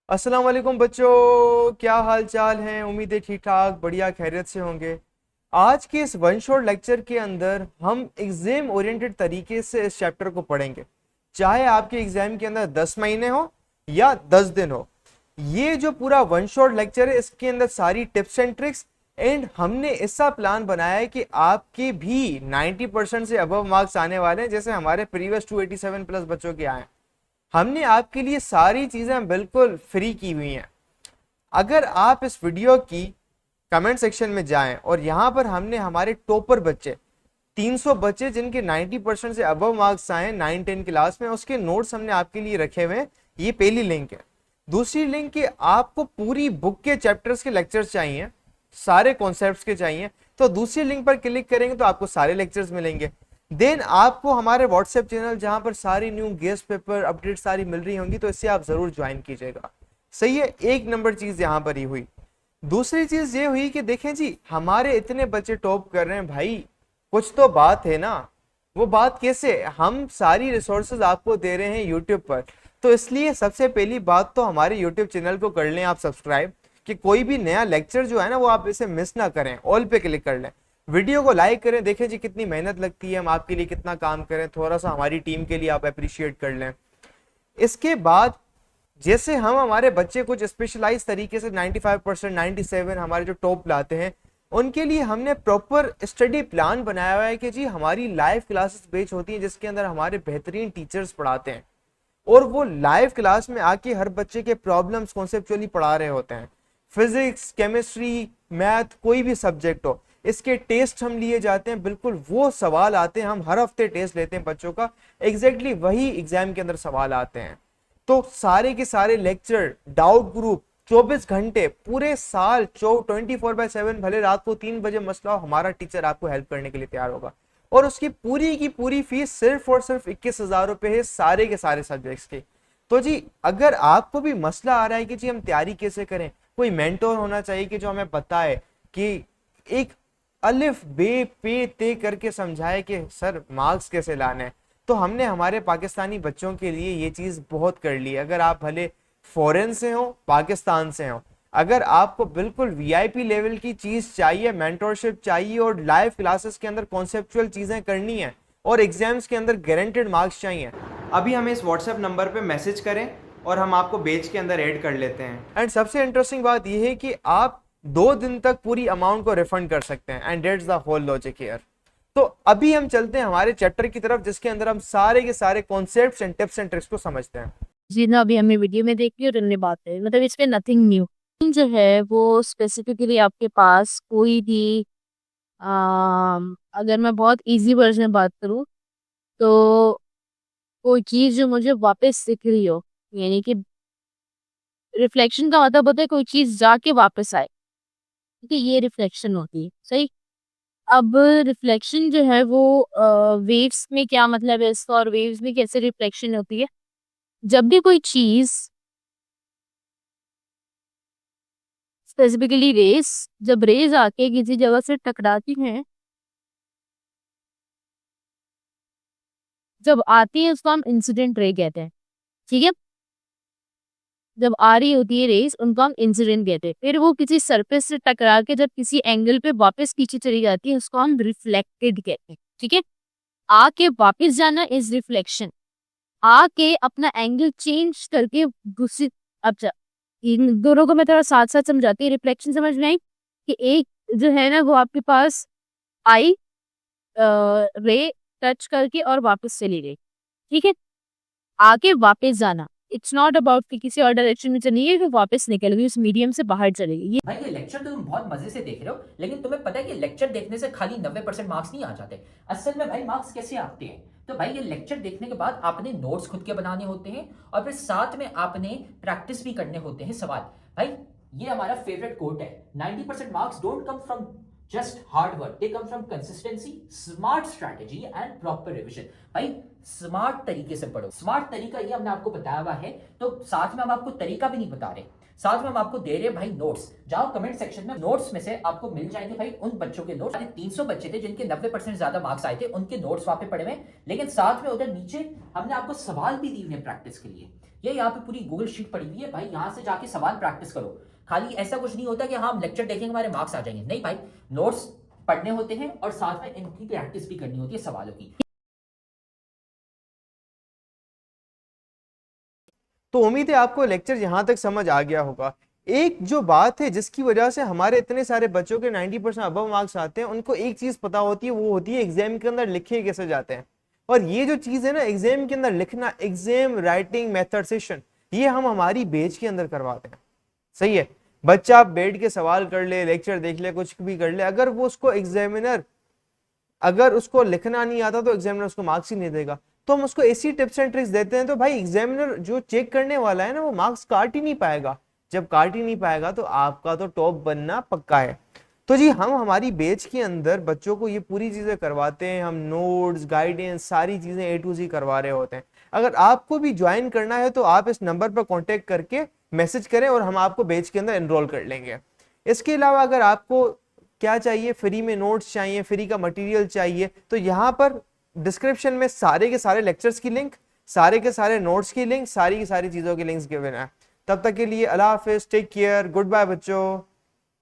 अस्सलाम वालेकुम बच्चों, क्या हाल चाल हैं। उम्मीद है ठीक ठाक बढ़िया खैरियत से होंगे। आज के इस वन शॉट लेक्चर के अंदर हम एग्जाम ओरिएंटेड तरीके से इस चैप्टर को पढ़ेंगे, चाहे आपके एग्जाम के अंदर 10 महीने हो या 10 दिन हो। ये जो पूरा वन शॉट लेक्चर है इसके अंदर सारी टिप्स एंड ट्रिक्स एंड हमने ऐसा प्लान बनाया है कि आपके भी 90% से अबव मार्क्स आने वाले हैं, जैसे हमारे प्रीवियस 287 प्लस बच्चों के आए। हमने आपके लिए सारी चीजें बिल्कुल फ्री की हुई हैं। अगर आप इस वीडियो की कमेंट सेक्शन में जाएं और यहां पर हमने हमारे टॉपर बच्चे 300 बच्चे जिनके 90% से अबव मार्क्स आए 9-10 क्लास में, उसके नोट्स हमने आपके लिए रखे हुए हैं। ये पहली लिंक है। दूसरी लिंक कि आपको पूरी बुक के चैप्टर्स के लेक्चर्स चाहिए, सारे कॉन्सेप्ट्स के चाहिए, तो दूसरी लिंक पर क्लिक करेंगे तो आपको सारे लेक्चर्स मिलेंगे। देन आपको हमारे व्हाट्सएप चैनल जहां पर सारी न्यू गेस्ट पेपर अपडेट सारी मिल रही होंगी, तो इससे आप जरूर ज्वाइन कीजिएगा। सही है, एक नंबर चीज यहां पर ही हुई। दूसरी चीज ये हुई कि देखें जी, हमारे इतने बच्चे टॉप कर रहे हैं भाई, कुछ तो बात है ना। वो बात कैसे, हम सारी रिसोर्सेज आपको दे रहे हैं यूट्यूब पर, तो इसलिए सबसे पहली बात तो हमारे यूट्यूब चैनल को कर लें आप सब्सक्राइब, कि कोई भी नया लेक्चर जो है ना वो आप इसे मिस ना करें। ऑल पे क्लिक कर लें, वीडियो को लाइक करें, देखें जी कितनी मेहनत लगती है, हम आपके लिए कितना काम करें, थोड़ा सा हमारी टीम के लिए आप अप्रिशिएट कर लें। इसके बाद जैसे हम हमारे बच्चे कुछ स्पेशलाइज तरीके से 95% 97 हमारे जो टॉप लाते हैं, उनके लिए हमने प्रॉपर स्टडी प्लान बनाया हुआ है कि जी हमारी लाइव क्लासेस बेच होती हैं जिसके अंदर हमारे बेहतरीन टीचर्स पढ़ाते हैं और वो लाइव क्लास में आके हर बच्चे के प्रॉब्लम्स कॉन्सेप्चुअली पढ़ा रहे होते हैं। फिजिक्स, केमिस्ट्री, मैथ, कोई भी सब्जेक्ट हो, इसके टेस्ट हम लिए जाते हैं, बिल्कुल वो सवाल आते हैं। हम हर हफ्ते टेस्ट लेते हैं बच्चों का, एग्जैक्टली वही एग्जाम के अंदर सवाल आते हैं। तो सारे के सारे लेक्चर, डाउट ग्रुप, 24 घंटे पूरे साल 24/7, भले रात को 3 बजे मसला हो, हमारा टीचर आपको हेल्प करने के लिए तैयार होगा। और उसकी पूरी की पूरी फीस सिर्फ और सिर्फ 21,000 रुपए है, सारे के सारे सब्जेक्ट्स की। तो जी अगर आपको भी मसला आ रहा है कि जी हम तैयारी कैसे करें, कोई मेंटोर होना चाहिए कि जो हमें बताए कि एक अलिफ बे पे ते करके समझाए कि सर मार्क्स कैसे लाने हैं, तो हमने हमारे पाकिस्तानी बच्चों के लिए ये चीज बहुत कर ली। अगर आप भले फॉरेन से हो, पाकिस्तान से हो, अगर आपको बिल्कुल वीआईपी लेवल की चीज चाहिए, मेंटोरशिप चाहिए और लाइव क्लासेस के अंदर कॉन्सेप्चुअल चीजें करनी है और एग्जाम्स के अंदर गारंटेड मार्क्स चाहिए, अभी हमें इस व्हाट्सएप नंबर पे मैसेज करें और हम आपको बेच के अंदर ऐड कर लेते हैं। एंड सबसे इंटरेस्टिंग बात यह है कि आप 2 दिन तक पूरी अमाउंट को रिफंड कर सकते हैं। And that's the whole logic here. तो अभी हम चलते हैं हमारे चैप्टर की तरफ, जिसके अंदर हम सारे के सारे concepts and tips and tricks को समझते हैं। जी ना, अभी हमें वीडियो में देख लिया और इतनी बात है, मतलब इसमें नथिंग न्यू जो है वो स्पेसिफिकली आपके पास कोई भी अगर मैं बहुत इजी वर्जन में बात करूँ तो कोई चीज जो मुझे वापस दिख रही हो, यानी कि रिफ्लेक्शन का मतलब होता है कोई चीज जाके वापस आए, क्योंकि ये रिफ्लेक्शन होती है। सही। अब रिफ्लेक्शन जो है वो वेव्स में क्या मतलब है इसका, और वेव्स में कैसे रिफ्लेक्शन होती है। जब भी कोई चीज, स्पेसिफिकली रेस, जब रेज आके किसी जगह से टकराती हैं, जब आती है उसको हम इंसिडेंट रे कहते हैं। ठीक है। जब आ रही होती है रेस उनको हम इंसिडेंट कहते हैं। फिर वो किसी सरफेस से टकरा के जब किसी एंगल पे वापस पीछे चली जाती है उसको हम रिफ्लेक्टेड कहते हैं। ठीक है। आके वापस जाना इज रिफ्लेक्शन। आके अपना एंगल चेंज करके दूसरी, अब इन दोनों को मैं थोड़ा साथ साथ समझाती हूँ। रिफ्लेक्शन समझ में आई कि एक जो है ना वो आपके पास आई रे टच करके और वापस चली गई। ठीक है। आगे वापस जाना, इट्स नॉट अबाउट कि किसी और डायरेक्शन में चली गई फिर वापस निकल गई, उस मीडियम से बाहर चली गई। ये भाई ये लेक्चर तो तुम बहुत मजे से देख रहे हो, लेकिन तुम्हें पता है कि लेक्चर देखने से खाली 90% मार्क्स नहीं आ जाते। असल में भाई मार्क्स कैसे आते हैं, तो भाई ये लेक्चर देखने के बाद आपने नोट्स खुद के बनाने होते हैं और फिर साथ में आपने प्रैक्टिस भी करने होते हैं सवाल। भाई ये हमारा फेवरेट कोट है, 90% marks don't come from just hard work, they come from consistency, smart strategy and proper revision. भाई स्मार्ट तरीके से पढ़ो। स्मार्ट तरीका ये हमने आपको बताया हुआ है, तो साथ में हम आपको तरीका भी नहीं बता रहे, साथ में हम आपको दे रहे भाई नोट्स। जाओ कमेंट सेक्शन में, नोट्स में से आपको मिल जाएंगे भाई उन बच्चों के नोट्स। 300 बच्चे थे जिनके 90% ज्यादा मार्क्स आए थे, उनके नोट्स वहां पे पड़े हुए, लेकिन साथ में उधर नीचे हमने आपको सवाल भी दिए हुए प्रैक्टिस के लिए। ये यहाँ पे पूरी गूगल शीट पड़ी हुई है भाई, यहाँ से जाके सवाल प्रैक्टिस करो। खाली ऐसा कुछ नहीं होता कि हाँ हम लेक्चर देखेंगे हमारे मार्क्स आ जाएंगे, नहीं भाई, नोट्स पढ़ने होते हैं और साथ में इनकी प्रैक्टिस भी करनी होती है सवालों की। तो उम्मीद है आपको लेक्चर यहाँ तक समझ आ गया होगा। एक जो बात है जिसकी वजह से हमारे इतने सारे बच्चों के 90% अबव मार्क्स आते हैं, उनको एक चीज पता होती है, वो होती है एग्जाम के अंदर लिखे कैसे जाते हैं। और ये जो चीज है ना एग्जाम के अंदर लिखना, एग्जाम राइटिंग मेथड सेशन, ये हम हमारी बैच के अंदर करवाते हैं। सही है, बच्चा बैठ के सवाल कर ले, लेक्चर देख ले, कुछ भी कर ले, अगर वो उसको एग्जामिनर अगर उसको लिखना नहीं आता तो एग्जामिनर उसको मार्क्स ही नहीं देगा। तो हम उसको ऐसी टिप्स एंड ट्रिक्स देते हैं, तो भाई एग्जामिनर जो चेक करने वाला है ना वो मार्क्स काट ही नहीं पाएगा। जब काट ही नहीं पाएगा तो आपका तो टॉप बनना पक्का है। तो जी हम हमारी बैच के अंदर बच्चों को ये पूरी चीजें करवाते हैं, हम नोट्स, गाइडेंस, सारी चीजें A to Z करवा रहे होते हैं। अगर आपको भी ज्वाइन करना है तो आप इस नंबर पर कॉन्टेक्ट करके मैसेज करें और हम आपको बैच के अंदर एनरोल कर लेंगे। इसके अलावा अगर आपको क्या चाहिए, फ्री में नोट्स चाहिए, फ्री का मटेरियल चाहिए, तो यहाँ पर डिस्क्रिप्शन में सारे के सारे लेक्चर्स की लिंक, सारे के सारे नोट्स की लिंक, सारी की सारी चीजों की लिंक्स गिवन है। तब तक के लिए अल्लाह हाफिज, टेक केयर, गुड बाय बच्चों।